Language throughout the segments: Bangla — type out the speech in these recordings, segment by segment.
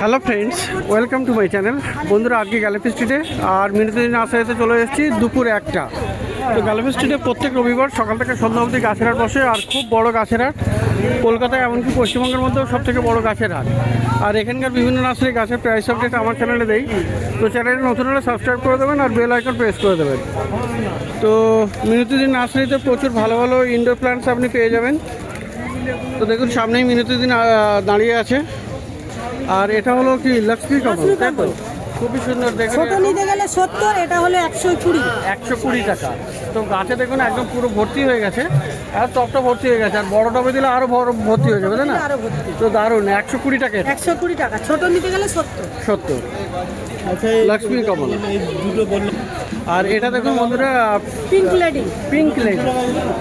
Hello friends, welcome to my channel. বন্ধুরা, আজকে গ্যালাপি স্ট্রিটে আর মিনিটে দিন আসাতে চলে এসেছি দুপুর 1টা। তো গ্যালাপি স্ট্রিটে প্রত্যেক রবিবার সকাল থেকে সন্ধ্যা অবধি গাছের হাট বসে, আর খুব বড় গাছের হাট। কলকাতায় এমনকি পশ্চিমবঙ্গের মধ্যেও সবথেকে বড় গাছের হাট। আর এখানকার বিভিন্ন নার্সারি গাছের প্রাইস আপডেট আমার চ্যানেলে দেই। তো চ্যানেলে নতুন হলে সাবস্ক্রাইব করে দেবেন আর বেল আইকন প্রেস করে দেবেন। তো মিনিটে দিন নার্সারিতে প্রচুর ভালো ভালো ইনডোর প্ল্যান্টস আপনি পেয়ে যাবেন। তো দেখুন, সামনেই মিনিটে দিন দাঁড়িয়ে আছে। আর এটা হলো কি লক্ষ্মী কমল, তাই তো? খুবই সুন্দর দেখে। ছোট নিতে গেলে 70, এটা হলো 120 টাকা। তো গাছে দেখুন একদম পুরো ভর্তি হয়ে গেছে, আর টপটা ভর্তি হয়ে গেছে। আর বড় টবে দিলে আরো বড় ভর্তি হয়ে যাবে, তাই না? তো দারুণ, 120 টাকা। 120 টাকা, ছোট নিতে গেলে 70। আচ্ছা, লক্ষ্মী কমল আর এটা দেখুন বন্ধুরা, পিঙ্ক লেডি।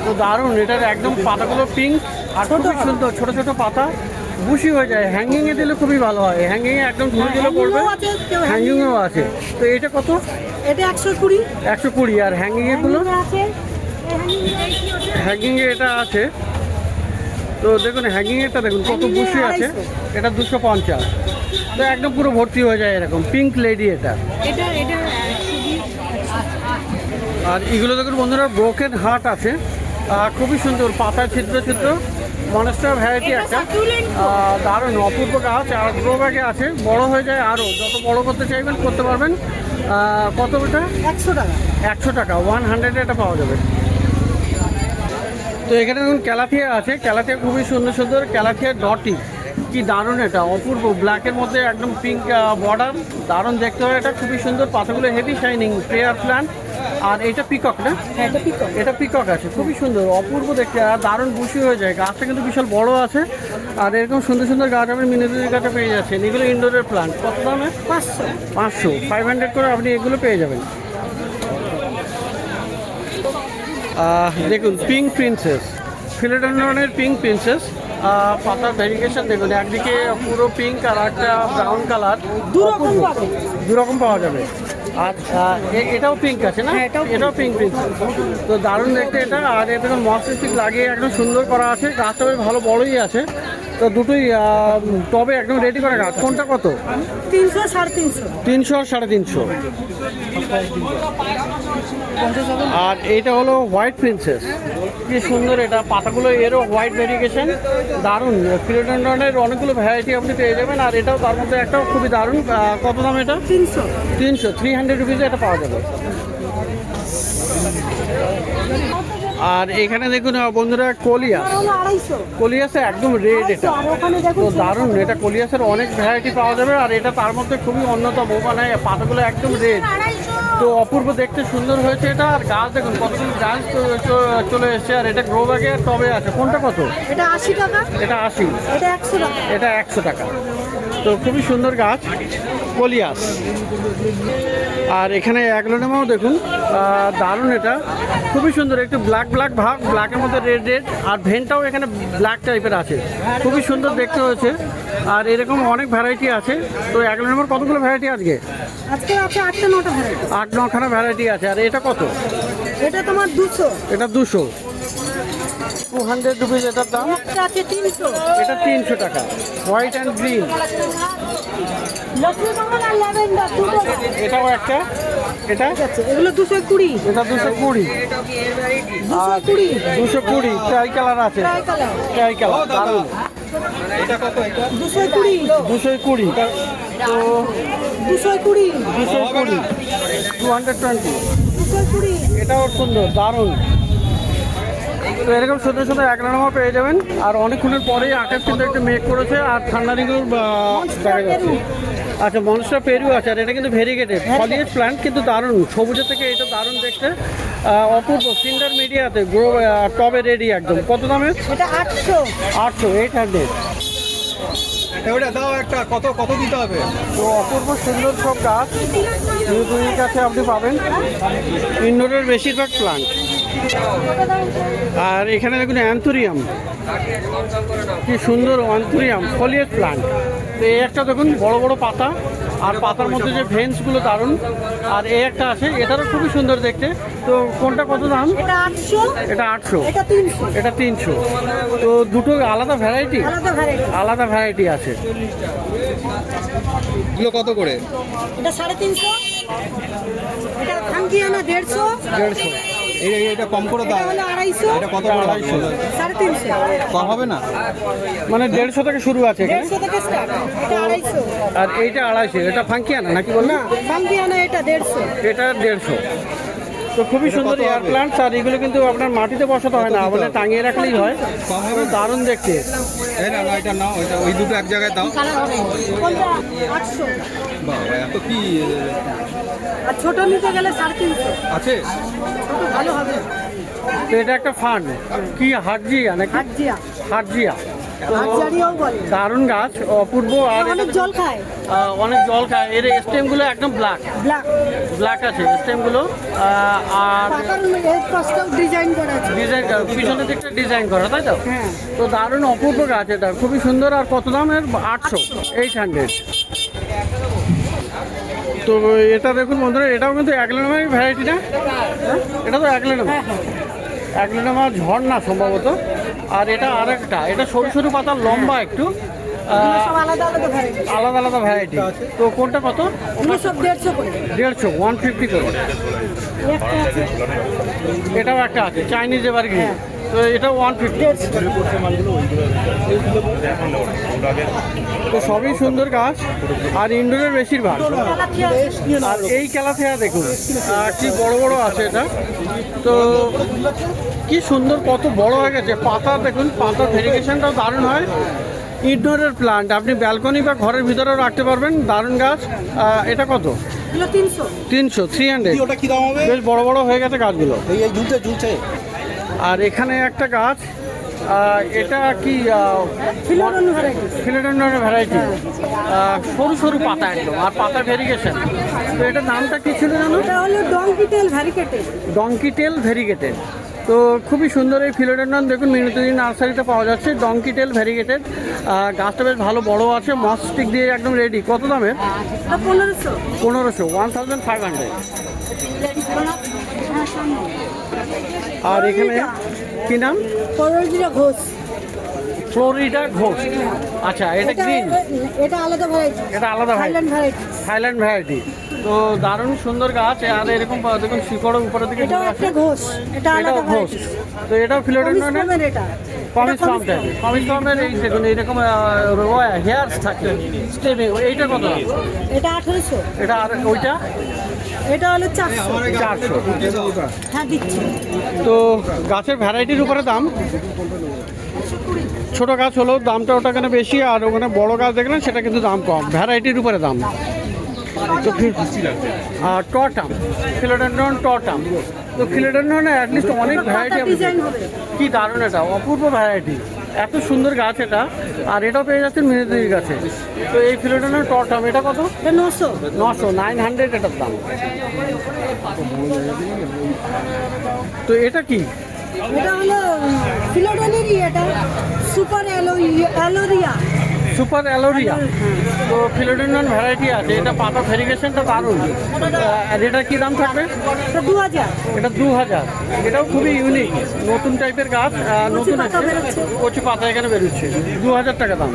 তো দারুণ, এটার একদম পাতাগুলো পিঙ্ক আর খুবই সুন্দর, ছোট ছোট পাতা, বুশি হয়ে যায়। হ্যাঙ্গিংয়ে দিলে খুবই ভালো হয়, হ্যাঙ্গিংয়ে একদম ঝুলে ঝুলে পড়বে। হ্যাঙ্গিংও আছে। তো এটা কত? এটা 120। আর হ্যাঙ্গিংয়ে গুলো, হ্যাঙ্গিংয়ে এটা আছে। তো দেখুন হ্যাঙ্গিংয়েটা দেখুন কত বুশি আছে। এটা 250। তো একদম পুরো ভর্তি হয়ে যায় এরকম পিঙ্ক লেডি এটা। আর এগুলো দেখুন বন্ধুরা, ব্রোকেন হার্ট আছে, খুবই সুন্দর, পাতা ছিদ্র ছিদ্র, মনস্টার ভ্যারাইটি একটা। দারুণ অপূর্ব গাছ। আর গ্রো ব্যাগে আছে, বড় হয়ে যায় আরও, যত বড় করতে চাইবেন করতে পারবেন। কত এটা? 100 টাকা 100 এটা পাওয়া যাবে। তো এখানে দেখুন ক্যালাথিয়া আছে, ক্যালাথিয়া খুবই সুন্দর সুন্দর ক্যালাথিয়া ডটি, কি দারুণ, এটা অপূর্ব, ব্ল্যাকের মধ্যে একদম পিঙ্ক বর্ডার, দারুণ দেখতে হয়। এটা খুবই সুন্দর, পাতাগুলো হেভি শাইনিং, প্রেয়ার প্ল্যান্ট। আর এটা পিকক না? এটা পিকক আছে, খুবই সুন্দর, অপূর্ব দেখতে, আর দারুণ বুশি হয়ে যায়। গাছটা কিন্তু বিশাল বড় আছে। আর এরকম সুন্দর সুন্দর গাছ আপনি মিনিটের কাছে পেয়ে যাচ্ছেন। এগুলো ইনডোরের প্ল্যান্ট। কত দামে? 500 করে আপনি এগুলো পেয়ে যাবেন। দেখুন পিঙ্ক প্রিন্সেস, ফিলোডেন্ড্রনের পিঙ্ক প্রিন্সেস। পাতার ভেরিগেশন দেখুন, একদিকে পুরো পিঙ্ক আর একটা ব্রাউন কালার, দু রকম পাওয়া যাবে। আর এটাও পিঙ্ক আছে না? এটাও পিঙ্ক প্রিন্সেস। তো দারুণ দেখতে এটা। আর এটা দেখুন মসলিস্টিক লাগিয়ে একদম সুন্দর করা আছে। গাছটা বেশ ভালো বড়ই আছে। তো দুটোই টবে একদম রেডি করা গাছ। কোনটা কত? 300, 350। 300 আর 350। আর এইটা হলো হোয়াইট প্রিন্সেস, কি সুন্দর এটা, পাতাগুলো এরও হোয়াইট ভেরিগেশন, দারুণ। ফিলোডেন্ড্রনের অনেকগুলো ভ্যারাইটি আপনি পেয়ে যাবেন। আর এটাও তার মধ্যে একটাও খুবই দারুণ। কত দাম এটা? 300 রুপিসে এটা পাওয়া যাবে। আর এখানে দেখুন বন্ধুরা, কলিয়াসে একদম রেড, এটা তো দারুণ। এটা কলিয়াসের অনেক ভ্যারাইটি পাওয়া যাবে। আর এটা তার মধ্যে খুবই অন্যতম, মানে পাতাগুলো একদম রেড, তো অপূর্ব দেখতে, সুন্দর হয়েছে এটা। আর গাছ দেখুন কতগুলো গাছ চলে এসছে। আর এটা গ্রো ব্যাগে টবে আছে। কোনটা কত? এটা 80 টাকা। এটা 80। এটা 100 টাকা। তো খুবই সুন্দর গাছ, কলিয়াস। আর এখানে অ্যাগ্লোনেমাও দেখুন, দারুণ, এটা খুবই সুন্দর, একটু ব্ল্যাক ভাগ, ব্ল্যাকের মধ্যে রেড। আর ভেনটাও এখানে ব্ল্যাক টাইপের আছে, খুবই সুন্দর দেখতে হয়েছে। আর এরকম অনেক ভ্যারাইটি আছে। তো অ্যাগ্লোনেমার কতগুলো ভ্যারাইটি আজকে আছে? 8-9টা ভ্যারাইটি। 8-9খানা ভ্যারাইটি আছে। আর এটা কত? এটা তোমার 200। এটা 200, 200 রুপিস এটার দাম। আছে 300। এটা 300 টাকা, হোয়াইট অ্যান্ড গ্রিন। এটাও একটা, এটা এগুলো 220। এটা 220। 220 ট্রাই কালার আছে, ট্রাই কালার, দারুণ। এটা কত? 220। তো 220, 220। এটাও সুন্দর, দারুণ। তো এরকম সুন্দর সুন্দর অ্যাগ্লোনেমা পেয়ে যাবেন। আর অনেকক্ষণের পরেই আকাশ কিন্তু একটু মেঘ করেছে, আর ঠান্ডা দিকেও দেখা যাচ্ছে। আচ্ছা, মনস্টার পেরু আছে। আর এটা কিন্তু ভেরিগেটেড ফলিয়েজ প্ল্যান্ট, কিন্তু দারুণ, সবুজের থেকে এটা দারুণ দেখতে, অপূর্ব। সিন্ডার মিডিয়াতে গ্রো টবে রেডি একদম। কত দামে? এটা 800। 800 ওটা দাও একটা, কত দিতে হবে? তো অপূর্ব সুন্দর সব গাছ দুই কাছে আপনি পাবেন, ইনডোরের বেশিরভাগ প্ল্যান্ট। আর এখানে দেখুন অ্যান্থুরিয়াম, কি সুন্দর অ্যান্থুরিয়াম ফলিয়েজ প্ল্যান্ট। তো এই একটা দেখুন বড় বড় পাতা, আর পাতার মধ্যে যে ভেন্সগুলো দারুণ। আর এই একটা আছে, এটারও খুবই সুন্দর দেখতে। তো কোনটা কত দাম? এটা 800, এটা 800, এটা 300। এটা 300। তো দুটো আলাদা ভ্যারাইটি, আলাদা ভ্যারাইটি আছে। এগুলো কত করে? এটা 350, এটা খাঙ্কিয়ানা 150, 150। এটা কম করে এটা দাও। হলো 250, এটা কত করে? 350, কম হবে না? মানে 150 থেকে শুরু আছে এখানে, 150 থেকে স্টার্ট, এটা 250, আর এইটা 250, এটা ফাঙ্কিয়ানা নাকি বললেন? খাঙ্কিয়ানা এটা 150, এটা 150। তো খুবই সুন্দর কত এয়ার হবে? প্লান্টস, আর এগুলো কিন্তু আপনার মাটিতে বসাতে হয় না, কত মানে দিতে টাঙিয়ে রাখলেই হয়। কম হবে না? দারুণ দেখতে। এই না, এটা নাও, ওই দুটো এক জায়গায় দাও। কোনটা 800, বাবা, এত কি আর ছোট নিতে গেলে 350, আছে? ছোট ভালো হবে, তো এটা একটা ফান, কি হাটজিয়া নাকি? হাজিয়া, হাটজিয়া। তো হাজিয়ারিও বলে, দারুণ গাছ, অপূর্ব, আর অনেক জল খায়, অনেক জল খায়। এর স্টেমগুলো একদম ব্ল্যাক ব্ল্যাক, ব্ল্যাক আছে স্টেমগুলো, আর পাতার এর পাশটাও ডিজাইন করা আছে, ডিজাইন পিছনের দিকটা ডিজাইন করা, তাই তো? হ্যাঁ, তো দারুণ অপূর্ব গাছ, এটা খুবই সুন্দর। আর কত দাম এর? 800, 800। তো এটা দেখুন বন্ধুরা, এটাও কিন্তু অ্যাগলোনামার ভ্যারাইটি না? এটা তো অ্যাগলোনামা, হ্যাঁ হ্যাঁ, অ্যাগলোনামা ঝর্ণা সম্ভবত। আর এটা আরেকটা, এটা সরু সরু পাতা, লম্বা একটু, এগুলো সব আলাদা আলাদা ভ্যারাইটি, আলাদা আলাদা ভ্যারাইটি। তো কোনটা কত? এগুলো সব 150 করে, 150, 150 করে। এই একটা আছে এটাও একটা আছে, চাইনিজ এভারগ্রিন। তো এটাও 150। তো সবই সুন্দর গাছ, আর ইনডোরের বেশিরভাগ। আর এই ক্যালাথিয়া দেখুন, কি বড় বড় আছে এটা। তো কি সুন্দর, কত বড় হয়ে গেছে। পাতা দেখুন, পাতার ভেরিগেশনটাও দারুণ হয়। ইনডোরের প্লান্ট, আপনি ব্যালকনি বা ঘরের ভিতরেও রাখতে পারবেন, দারুণ গাছ। এটা কত? এগুলো 300, 300, 300। ওটা কি দাম হবে? বেশ বড় বড় হয়ে গেছে গাছগুলো। এই ঝুলছে। আর এখানে একটা গাছ, এটা কি ফিলোডন ভ্যারাইটি, ফিলোডেন্ড্রনের ভ্যারাইটি, সরু সরু পাতা একদম, আর পাতা ভেরিগেশন। তো এটার নামটা কি ছিল জানো? এটা হলো ডঙ্কিটেল ভ্যারিকেটেড, ডঙ্কিটেল ভেরিগেটেড। তো খুবই সুন্দর এই ফিলোডেন্ড্রন, দেখুন মিনতি নার্সারিতে পাওয়া যাচ্ছে, ডঙ্কিটেল ভেরিগেটেড। গাছটা বেশ ভালো বড় আছে, মস স্টিক দিয়ে একদম রেডি। কত দামের? এটা 1500, 1500, 1500। আর এখানে কি নাম? Florida Ghosh, Florida Ghosh. আচ্ছা, এটা গ্রিন, এটা আলাদা ভ্যারাইটি, এটা আলাদা থাইল্যান্ড ভ্যারাইটি, থাইল্যান্ড ভ্যারাইটি। তো দারুণ সুন্দর গাছ, আর এরকম দেখুন শিকড় উপরের দিকে এটাও চলে একটা আসে। ঘোষ, এটা আলাদা এটাও ঘোষ। ভ্যারাইটি, তো এটাও ফিলোডেন্ড্রনের কমিস এটা, কমিস ফার্ম টাইপের। কমিস ফার্মের এই দেখুন এইরকম হেয়ার্স থাকে স্টেমে। এইটা কত? এটা 1800, এটা, আর ওইটা এটা হলো 400, 400। হ্যাঁ দিচ্ছি, তো গাছের ভ্যারাইটির উপরে দাম। ছোট গাছ হলেও দামটা ওটাখানে বেশি, আর ওখানে বড় গাছ দেখলেন সেটা কিন্তু দাম কম, ভ্যারাইটির উপরে দাম। তো আর টটাম, ফিলোডেন্ড্রন টটাম। তো ফিলোডেন্ড্রনে অ্যাটলিস্ট অনেক ভ্যারাইটি আপনি ডিজাইন হবে, কি দারুণ, এটা অপূর্ব ভ্যারাইটি, এত সুন্দর গাছ এটা। আর এটাও পেয়ে যাচ্ছেন মিনিদির গাছে। তো এই ফিলোডেন্ড্রন টটাম, এটা কত? এটা 900, 900, 900 এটার দাম। তো এটা কি? এটা হলো ফিলোডনেরই, এটা সুপার অ্যালোরিয়া, সুপার অ্যালোরিয়া। তো ফিলোডেন্ড্রন ভ্যারাইটি আছে, এটা পাতা ভেরিগেশনটা দারুণ। আর এটা কী দাম থাকবে? এটা 2000, এটা 2000। এটাও খুবই ইউনিক, নতুন টাইপের গাছ, নতুন পাতা আছে, বেরোচ্ছে। কচি পাতা এখানে বেরোচ্ছে। 2000 টাকা দাম।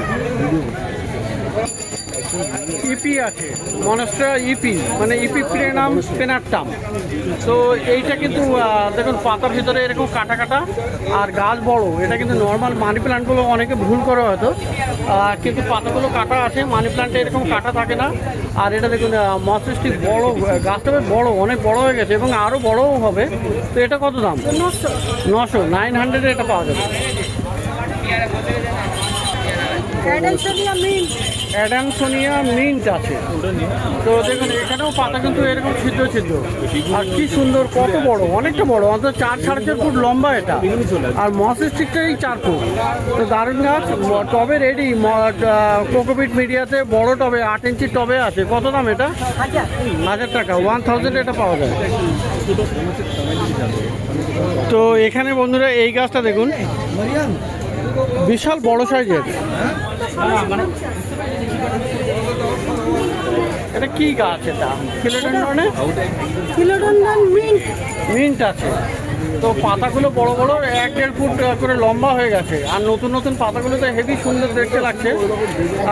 ইপি আছে, মনস্ট্রা ইপি, মানে ইপি প্রেনাম পেনাট্টাম। তো এইটা কিন্তু দেখুন পাতার ভিতরে এরকম কাটা কাটা, আর গাছ বড়। এটা কিন্তু নর্মাল মানি প্লান্টগুলো অনেকে ভুল করে হয়তো, কিন্তু পাতাগুলো কাটা আছে, মানি প্লান্টে এরকম কাটা থাকে না। আর এটা দেখুন মসৃষ্টি বড়, গাছটা বেশ বড়, অনেক বড় হয়ে গেছে এবং আরও বড়ও হবে। তো এটা কত দাম? 900, 900, 900 এটা পাওয়া যাবে। অ্যাডালসোনিয়া মিন্ট, অ্যাডামসোনিয়া মিন্ট আছে। তো দেখুন এখানেও পাতা কিন্তু এরকম ছিদ্র ছিদ্র, আর কি সুন্দর, কত বড়, অনেকটা বড়, অন্তত 4-4.5 ফুট লম্বা এটা। আর মস স্টিকটাই 4 ফুট। তো দারুণ গাছ, টবে রেডি, কোকোপিট মিডিয়াতে বড় টবে, 8 ইঞ্চির টবে আছে। কত দাম এটা? 1000 টাকা, 1000 এটা পাওয়া যায়। তো এখানে বন্ধুরা এই গাছটা দেখুন, বিশাল বড় সাইজের। এটা কি গাছ? এটা ফিলোডেন্ড্রনে ফিলোডেন্ড্রন মিন্ট, মিন্ট আছে। তো পাতাগুলো বড় বড় 1-1.5 ফুট করে লম্বা হয়ে গেছে, আর নতুন নতুন পাতাগুলোতে হেভি সুন্দর দেখতে লাগছে।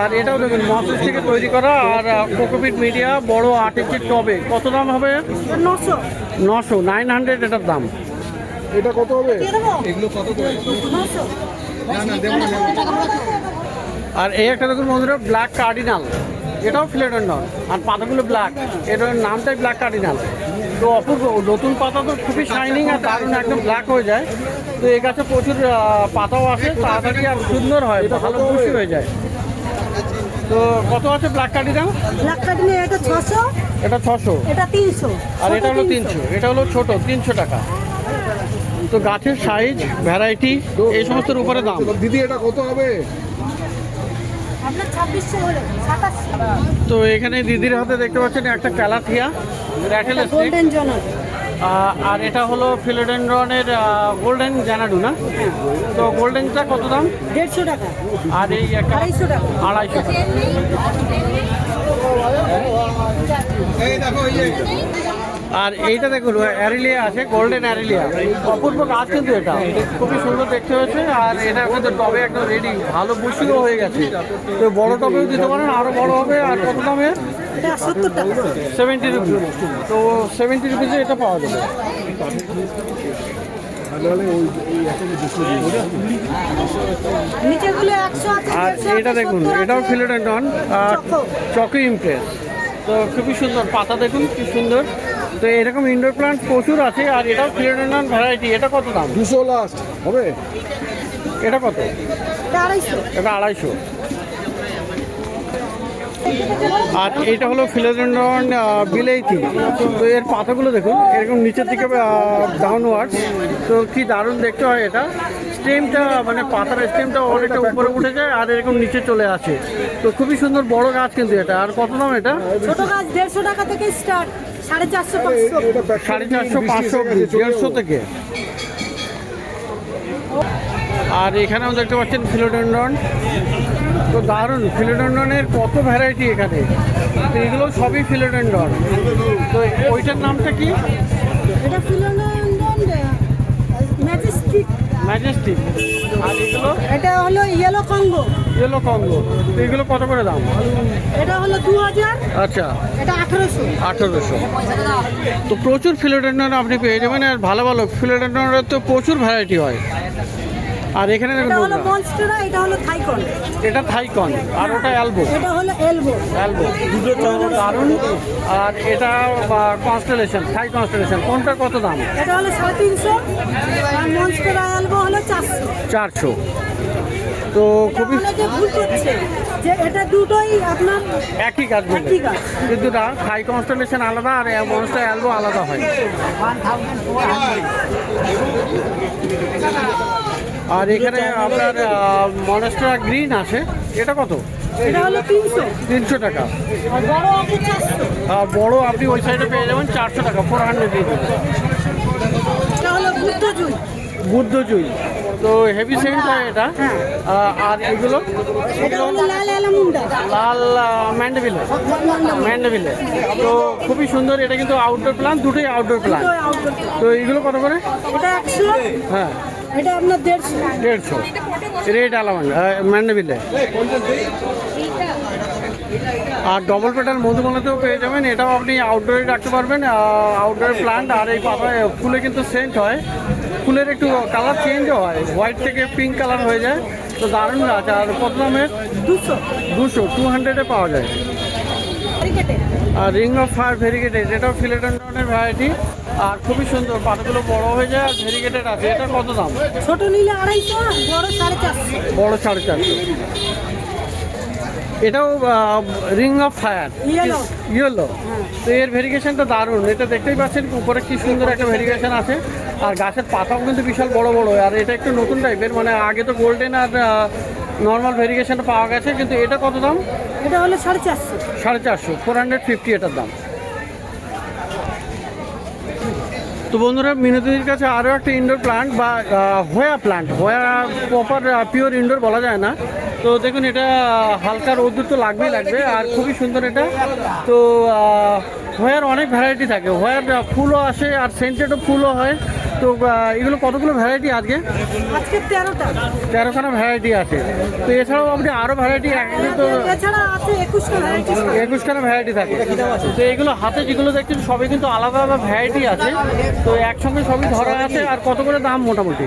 আর এটাও দেখুন মসুস থেকে তৈরি করা, আর কোকোপিট মিডিয়া বড় 8 ইঞ্চির টবে। কত দাম হবে? 900 900 এটার দাম। এটা কত হবে? দিয়ে দেবো এগুলো কত করে? 900 না না দেবো না। আর এই একটা দেখুন বন্ধুরা ব্ল্যাক কার্ডিনাল, এটাও ফিলেডেন্ডন, আর পাতাগুলো ব্ল্যাক, এটার নামটাই ব্ল্যাক কার্ডিনাল। তো অপূর্ব, নতুন পাতা তো খুবই শাইনিং আর দারুণ একদম ব্ল্যাক হয়ে যায়। তো এই গাছে প্রচুর পাতাও আসে, তাড়াতাড়ি আর সুন্দর হয়, ভালো খুশি হয়ে যায়। তো কত আছে ব্ল্যাক কার্ডিনাল? ব্ল্যাক কার্ডিনে এটা 600, এটা 600, এটা 300, আর এটা হলো 300, এটা হলো ছোট 300 টাকা। তো গাছের সাইজ, ভ্যারাইটি এই সমস্তের উপরে দাম। দিদি এটা কত হবে? আপনার 2600 হলে 2700। তো এখানে দিদির হাতে দেখতে পাচ্ছেন একটা ক্যালাথিয়া র্যাটেল স্টিক, গোল্ডেন জনার আর এটা হলো ফিলোডেন্ড্রনের গোল্ডেন জানাডু না? তো গোল্ডেনটা কত দাম? 150 টাকা, আর এই একটা 250 টাকা। 250 টাকা। এই দেখো এই যে আর এইটা দেখুন অ্যারিলিয়া আছে, গোল্ডেন অ্যারিলিয়া, অপূর্ব গাছ কিন্তু এটা খুবই সুন্দর দেখতে হয়েছে। আর এটা কিন্তু টবে একদম রেডি, ভালো বুশিও হয়ে গেছে। তো বড় টবেও দিতে পারেন, আরও বড় হবে। আর কত দামে? এটা 70 টাকা। 70 রুপিস। তো 70 রুপিসে এটা পাওয়া যাবে। নিচেগুলো 100 আছে, আর 150 এটা দেখুন, 70 এটাও আছে। ফিলোডেন্ডন, চকি ইমপ্রেস। তো খুবই সুন্দর পাতা, দেখুন কি সুন্দর। তো এরকম ইনডোর প্লান্ট প্রচুর আছে। আর এটাও ফিলোডেন্ডন ভ্যারাইটি। এটা কত দাম? 200 লাস্ট হবে। এটা কত? এটা 250। এটা 250। আর এটা হলো ফিলোডেন্ডন বিলেইতি। তো এর পাতাগুলো দেখুন এরকম নিচের দিকে ডাউনওয়ার্ড। তো কি দারুণ দেখতে হয় এটা। স্টেমটা মানে পাতার স্টেমটা অনেকটা উপরে উঠে যায় আর এরকম নিচে চলে আসে। তো খুবই সুন্দর বড় গাছ কিন্তু এটা। আর কত দাম এটা? ছোট গাছ 150 টাকা থেকে স্টার্ট, 450 500। 450 500 150 থেকে। আর এখানেও দেখতে পাচ্ছেন ফিলোডেন্ড্রন। তো দারুণ, ফিলোডেন্ড্রনের কত ভ্যারাইটি এখানে। তো এগুলো সবই ফিলোডেন্ড্রন। তো ওইটার নামটা কি? এটা ফিলোডেন্ড্রন ম্যাজেস্টিক। ম্যাজেস্টিক। আর এগুলো এটা হলো ইয়েলো কঙ্গো। Yellow Congo. তো এগুলো কত করে দাম? এটা হলো 2000, আচ্ছা, এটা 1800। 1800। তো প্রচুর ফিলোডেন্ড্রন আপনি পেয়ে যাবেন। আর ভালো ভালো ফিলোডেন্ড্রনের তো প্রচুর ভ্যারাইটি হয়। আর এখানে দেখুন এটা হলো মনস্টেরা, এটা হলো থাইকন, এটা থাইকন, আর ওটা অ্যালবো। এটা হলো এলবো। অ্যালবো দারুণ। আর এটা কনস্টেলেশন, থাই কনস্টেলেশন। কোনটার কত দাম? এটা হলো 350, আর মনস্টেরা এলবো হলো 400। 400। তো খুবই অনেকে ভুল করছে যে এটা দুটোই আপনার একই গাছ বলে, একই গাছ। কিন্তু না, থাই কনস্টেলেশন আলাদা আর মনস্টার অ্যালবো আলাদা হয়। আর এখানে আপনার মনস্টার গ্রিন আছে, এটা কত? এটা হলো 300, 300 টাকা। আর বড় আপনি 400। আর বড় আপনি ওই সাইডে পেয়ে যাবেন 400 টাকা, 400 দিয়ে দেবেন। এটা হলো বুদ্ধজুই। বুদ্ধজুই। তো হেভি সেন্ট হয় এটা। আর এগুলো এটা হলো লাল অ্যালামুন্ডা। লাল ম্যান্ডেভিলে। ম্যান্ডেভিলে। তো খুবই সুন্দর, এটা কিন্তু আউটডোর প্ল্যান, দুটোই আউটডোর প্ল্যান। তো এইগুলো কত করে? এটা 100, হ্যাঁ, এটা আপনার 150। 150। রেড আলামান ম্যান্ডেভিলে। আর ডবল পেটাল মধুমালাতেও পেয়ে যাবেন, এটাও আপনি আউটডোরে রাখতে পারবেন, আউটডোর প্লান্ট। আর এই পাতায় ফুলে কিন্তু সেন্ট হয়, ফুলের একটু কালার চেঞ্জও হয়, হোয়াইট থেকে পিঙ্ক কালার হয়ে যায়। তো দারুণ গাছ। আর কত দামের? 200। 200 পাওয়া যায়। আর রিং অফ ফায়ার ভেরিগেটেড, এটাও ফিলোডেন্ড্রনের ভ্যারাইটি। আর খুবই সুন্দর, পাতাগুলো বড় হয়ে যায় আর ভেরিগেটেড আছে। এটা কত দাম? ছোট নিলে 250, বড় 450। বড় 450। এটাও ring of fire, Yellow। Yellow. তো এর ভেরিগেশনটা দারুণ, এটা দেখতেই পাচ্ছেন উপরে কি সুন্দর একটা ভেরিগেশন আছে। আর গাছের পাতাও কিন্তু বিশাল বড় বড়। আর এটা একটু নতুন টাইপের, মানে আগে তো গোল্ডেন আর নর্মাল ভেরিগেশনটা পাওয়া গেছে। কিন্তু এটা কত দাম? এটা হলো 450। 450, 450 এটার দাম। তো বন্ধুরা, মিনতির কাছে আরও একটা ইনডোর প্লান্ট বা হোয়া প্লান্ট, হোয়া প্রপার পিওর ইনডোর বলা যায় না। তো দেখুন এটা হালকা রোদ্দুর তো লাগবেই লাগবে, আর খুবই সুন্দর এটা। তো হোয়ার অনেক ভ্যারাইটি থাকে, হোয়ার ফুলও আসে আর সেন্টেডও ফুলও হয়। তো এগুলো কতগুলো ভ্যারাইটি আজকে? আজকে 13টা। 13খানা ভ্যারাইটি আছে। তো এছাড়াও আপনি আরও ভ্যারাইটি তো এছাড়া আছে 21টা ভ্যারাইটি। 21খানা ভ্যারাইটি থাকে। তো এগুলো হাতে যেগুলো দেখছেন সবই কিন্তু আলাদা আলাদা ভ্যারাইটি আছে। তো একসঙ্গে সবই ধরা আছে। আর কত করে দাম মোটামুটি?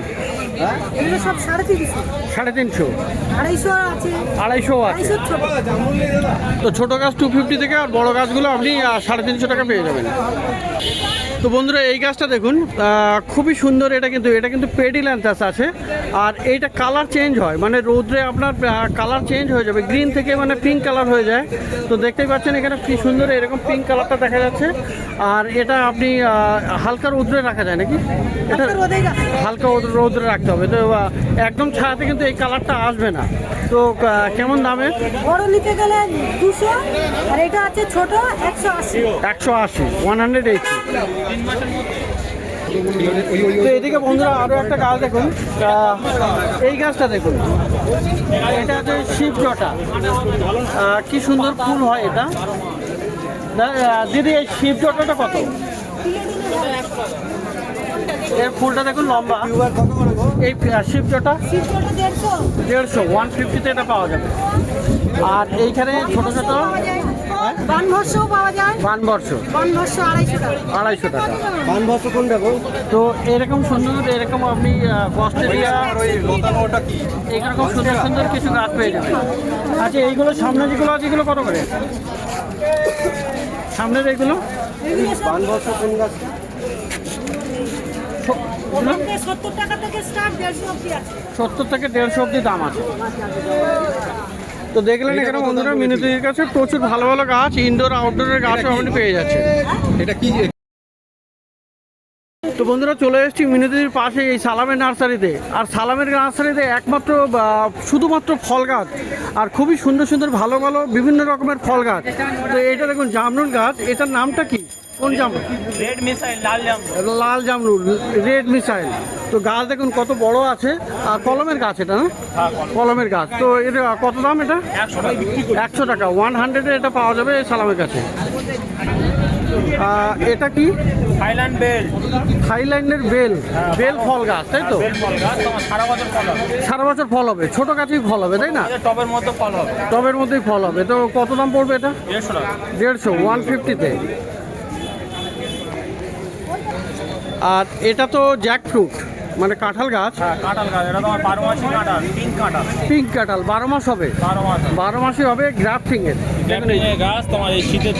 এগুলো সব 350। 350, 250 আছে। 250 আছে। 250 ছোট। তো ছোটো গাছ 250 থেকে, আর বড় গাছগুলো আপনি 350 টাকা পেয়ে যাবেন। তো বন্ধুরা এই গাছটা দেখুন, খুবই সুন্দর। এটা কিন্তু পেডিল্যান্থাস আছে। আর এইটা কালার চেঞ্জ হয়, মানে রোদ্রে আপনার কালার চেঞ্জ হয়ে যাবে, গ্রিন থেকে মানে পিঙ্ক কালার হয়ে যায়। তো দেখতেই পাচ্ছেন এখানে কি সুন্দর এরকম পিঙ্ক কালারটা দেখা যাচ্ছে। আর এটা আপনি হালকা রোদ্রে রাখা যায় নাকি? এটা হালকা রোদ্রে রাখতে হবে। তো একদম ছায়াতে কিন্তু এই কালারটা আসবে না। তো কেমন দামে? বড় নিতে গেলে 200, আর এটা আছে ছোট 180। 180, 180। তো এদিকে বন্ধুরা আরও একটা গাছ দেখুন, এই গাছটা দেখুন। এটা হচ্ছে শিবজটা। কি সুন্দর ফুল হয় এটা। দিদি এই শিবজটাটা কত? এর ফুলটা দেখুন লম্বা। এই শিবজটা 150, 150-তে এটা পাওয়া যাবে। আর এইখানে ছোট ছোট বানভর্ষ পাওয়া যায়। বানবর্ষ 250 টাকা। 250 টাকা। বানভাসু কোনটা গো? তো এরকম সুন্দর এরকম আপনি অস্ট্রেলিয়া ওই লতানোটা কি? এইরকম সুন্দর সুন্দর কিছু গাছ পেয়ে যাবেন। আচ্ছা এইগুলো সামনে যেগুলো আছে এগুলো কত করে? সামনের এইগুলো এগুলো সব বানভাসু কোন গাছ? 70 টাকা থেকে স্টার্ট, 150 অবধি আছে। 70 থেকে 150 অবধি দাম আছে। তো দেখলেন এখানে বন্ধুরা মিনতির কাছে প্রচুর ভালো ভালো গাছ, ইনডোর আউটডোরের গাছও আপনি পেয়ে যাচ্ছে। এটা কি? তো বন্ধুরা চলে এসেছি মিনতির পাশে এই সালামের নার্সারিতে। আর সালামের নার্সারিতে একমাত্র শুধুমাত্র ফল গাছ, আর খুবই সুন্দর সুন্দর ভালো ভালো বিভিন্ন রকমের ফল গাছ। তো এটা দেখুন জামরুল গাছ। এটার নামটা কি? কোন জামরুল? রেড মিসাইল, লাল জামরুল। লাল জামরুল, রেড মিসাইল। তো গাছ দেখুন কত বড় আছে। আর কলমের গাছ এটা না? কলমের গাছ। তো এটা কত দাম? এটা 100 টাকা। 100-এ এটা পাওয়া যাবে এই সালামের কাছে। এটা কি? থাইল্যান্ড বেল। থাইল্যান্ডের বেল। বেল ফল গাছ তাই তো? বেল ফল গাছ, তোমার সারা বছর ফল হবে। সারা বছর ফল হবে, ছোট গাছেই ফল হবে তাই না? এটা টবের মধ্যে ফল হবে। টবের মধ্যেই ফল হবে। তো কত দাম পড়বে এটা? 150 টাকা। 150, 150-তে। আর এটা তো জ্যাক ফ্রুট, মানে কাঁঠাল গাছ। হ্যাঁ, কাঁঠাল গাছ। এটা তোমার 12 মাসি কাঁঠাল, পিঙ্ক কাঁঠাল। পিঙ্ক কাঁঠাল 12 মাস হবে। 12 মাস। 12 মাসই হবে গ্রাফটিং এর। এই গাছ তোমার এই শীতের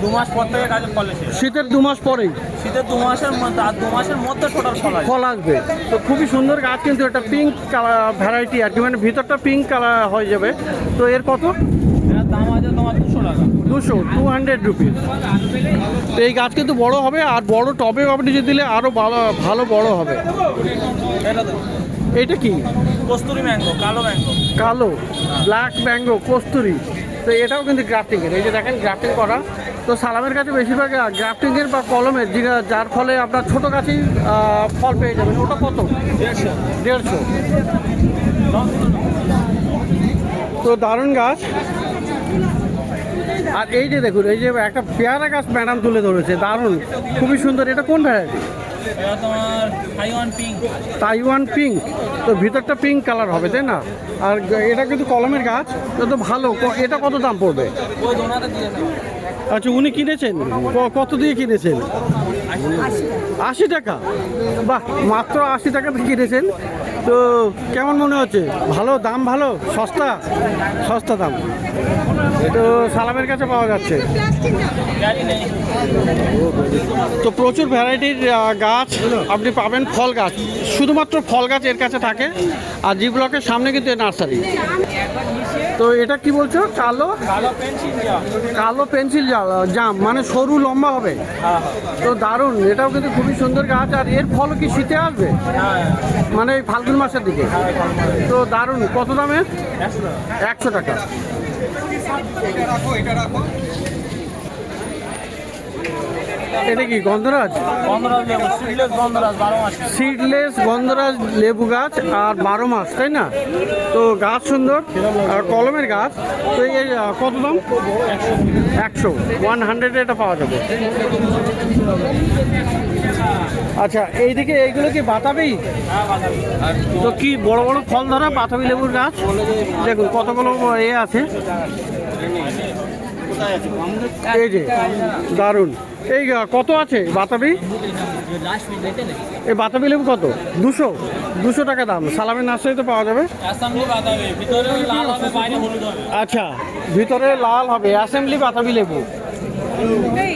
2 মাস পর থেকে গাছে ফল এসে। শীতের 2 মাস পরেই শীতের 2 মাসের মধ্যে, আর 2 মাসের মধ্যে টোটাল ফল আসবে। ফল আসবে। তো খুবই সুন্দর গাছ, কিন্তু এটা পিঙ্ক কালার ভ্যারাইটি আর কি, মানে ভিতরটা পিঙ্ক কালার হয়ে যাবে। তো এর কত? এর দাম আছে তোমার 200 টাকা। 200 রুপিস। তো এই গাছ কিন্তু বড় হবে, আর বড় টবে আপনি যদি দিলে আরও ভালো বড় হবে। এটা তো এটা কি? কস্তুরি ম্যাঙ্গো, কালো ম্যাঙ্গো। কালো, ব্ল্যাক ম্যাঙ্গো, কস্তুরি। তো এটাও কিন্তু গ্রাফটিংয়ের। এই যে দেখেন গ্রাফটিং করা। তো সালামের কাছে বেশিরভাগ গ্রাফটিংয়ের বা কলমের, যার ফলে আপনার ছোটো গাছেই ফল পেয়ে যাবেন। ওটা কত? 150। তো দারুণ গাছ। আর এই যে দেখুন, এই যে একটা পেয়ারা গাছ ম্যাডাম তুলে ধরেছে, দারুণ, খুবই সুন্দর। এটা কোন ভ্যারাইটি? এটা তোমার তাইওয়ান পিঙ্ক। Taiwan pink. তো ভিতরটা পিঙ্ক কালার হবে তাই না? আর এটা কিন্তু কলমের গাছ। তো ভালো। এটা কত দাম পড়বে? ওই দোনাতে দিয়ে দাও। আচ্ছা উনি কিনেছেন কত দিয়ে কিনেছেন? 80 টাকা। বাহ, মাত্র 80 টাকাতে কিনেছেন। তো কেমন মনে হচ্ছে? ভালো দাম? ভালো সস্তা? সস্তা দাম। তো সালামের কাছে পাওয়া যাচ্ছে। গাড়ি নেই। তো প্রচুর ভ্যারাইটির গাছ আপনি পাবেন, ফল গাছ, শুধুমাত্র ফল গাছ এর কাছে থাকে। আর জি ব্লকের সামনে কিন্তু এই নার্সারি। তো এটা কি বলছো? কালো কালো পেন্সিল জাম। কালো পেন্সিল জাম, মানে সরু লম্বা হবে। তো দারুণ, এটাও কিন্তু খুবই সুন্দর গাছ। আর এর ফল কি শীতে আসবে? মানে এই ফাল্গুন মাসের দিকে। তো দারুণ। কত দামের? 100 টাকা। এটা রাখো, এটা রাখো। এটা কি গন্ধরাজ? গন্ধরাজ লেবু, সিডলেস গন্ধরাজ 12 মাস। সিডলেস গন্ধরাজ লেবু গাছ আর 12 মাস, তাই না? তো গাছ সুন্দর আর কলমের গাছ। তো এই কত দাম? 100 এটা পাওয়া যাবে। আচ্ছা, এইদিকে এইগুলো কি বাতাবি? তো কি বড় বড় ফল ধরা বাতাবি লেবুর গাছ, দেখুন কতগুলো এ আছে। এই যে দারুণ। এই কত আছে বাতাবি? এই বাতাবি লেবু কত? 200 টাকা দাম। সালামের নার্সারিতে পাওয়া যাবে। অ্যাসেম্বলি বাতাবি, ভিতরে লাল হবে, বাইরে হলুদ হবে। আচ্ছা, ভিতরে লাল হবে, অ্যাসেম্বলি বাতাবি লেবু।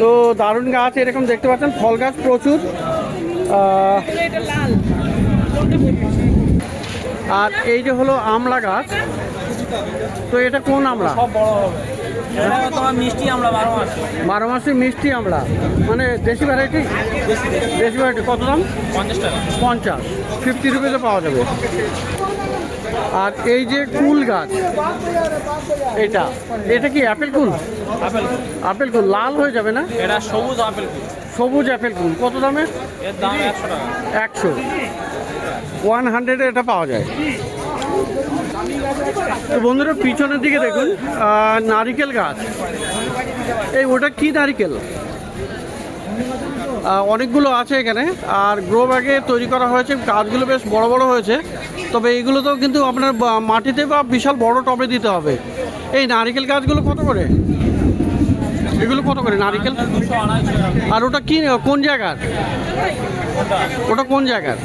তো দারুণ গাছ, এরকম দেখতে পাচ্ছেন ফল গাছ প্রচুর। আর এই যে হলো আমলা গাছ। তো এটা কোন আমলা? সব বড় হবে। এটা তোমার মিষ্টি আমরা 12 মাস। 12 মাসে মিষ্টি আমলা, মানে দেশি ভ্যারাইটি। দেশি ভ্যারাইটি কত দাম? 50 টাকা। 50 রুপিতে পাওয়া যাবে। আর এই যে কুল গাছ, এটা কি অ্যাপেল কুল? আপেল, আপেল কুল লাল হয়ে যাবে না? এটা সবুজ আপেল। সবুজ অ্যাপেল কুল কত দামে? এর দাম 100 টাকা। 100 এটা পাওয়া যায়। তো বন্ধুরা পিছনের দিকে দেখুন নারিকেল গাছ। এই ওটা কি নারিকেল? অনেকগুলো আছে এখানে, আর গ্রো ব্যাগে তৈরি করা হয়েছে। গাছগুলো বেশ বড় বড় হয়েছে, তবে এইগুলো তো কিন্তু আপনার মাটিতে বা বিশাল বড় টবে দিতে হবে। এই নারিকেল গাছগুলো কত করে? এগুলো কত করে নারিকেল? 200-250 আর ওটা কি, কোন জায়গার? ওটা কোন জায়গার?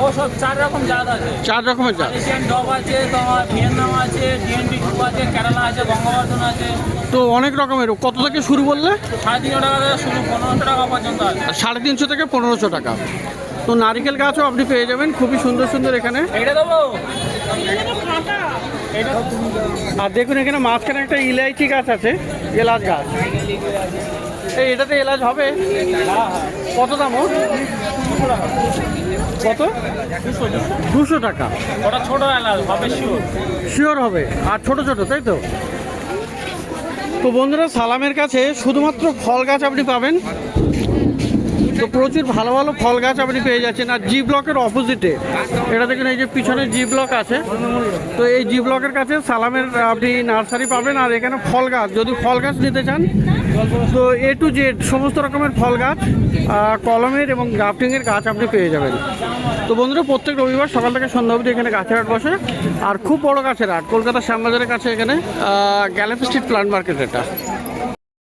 ও সব 4 রকম জাত আছে। 4 রকমের জাত। এশিয়ান ডগ আছে, তোমার ভিয়েতনাম আছে, ডিএনডি টু আছে, কেরালা আছে, গঙ্গাবর্ধন আছে। তো অনেক রকমের। কত থেকে শুরু বললে? 350 টাকা থেকে শুরু, 1500 টাকা পর্যন্ত আছে। 350 থেকে 1500 টাকা। তো নারিকেল গাছও আপনি পেয়ে যাবেন, খুবই সুন্দর সুন্দর এখানে। এটা দেবো। আর দেখুন এখানে মাঝখানে একটা ইলাইচি গাছ আছে, এলাচ গাছ। এটাতে এলাচ হবে? কত দাম ওর? কত? 200 টাকা। ওটা ছোট এলাচ হবে, শিওর। শিওর হবে। আর ছোট ছোট, তাই তো? তো বন্ধুরা সালামের কাছে শুধুমাত্র ফল গাছ আপনি পাবেন। তো প্রচুর ভালো ভালো ফল গাছ আপনি পেয়ে যাচ্ছেন। আর জি ব্লকের অপোজিটে এটা দেখুন, এই যে পিছনে জি ব্লক আছে। তো এই জি ব্লকের কাছে সালামের আপনি নার্সারি পাবেন। আর এখানে ফল গাছ, যদি ফল গাছ নিতে চান তো A to Z সমস্ত রকমের ফল গাছ, কলমের এবং গ্রাফটিংয়ের গাছ আপনি পেয়ে যাবেন। তো বন্ধুরা প্রত্যেক রবিবার সকাল থেকে সন্ধ্যা অবধি এখানে গাছের হাট বসে। আর খুব বড় গাছের হাট, কলকাতার শ্যামবাজারের কাছে এখানে গ্যালাপি স্ট্রিট প্লান্ট মার্কেট এটা।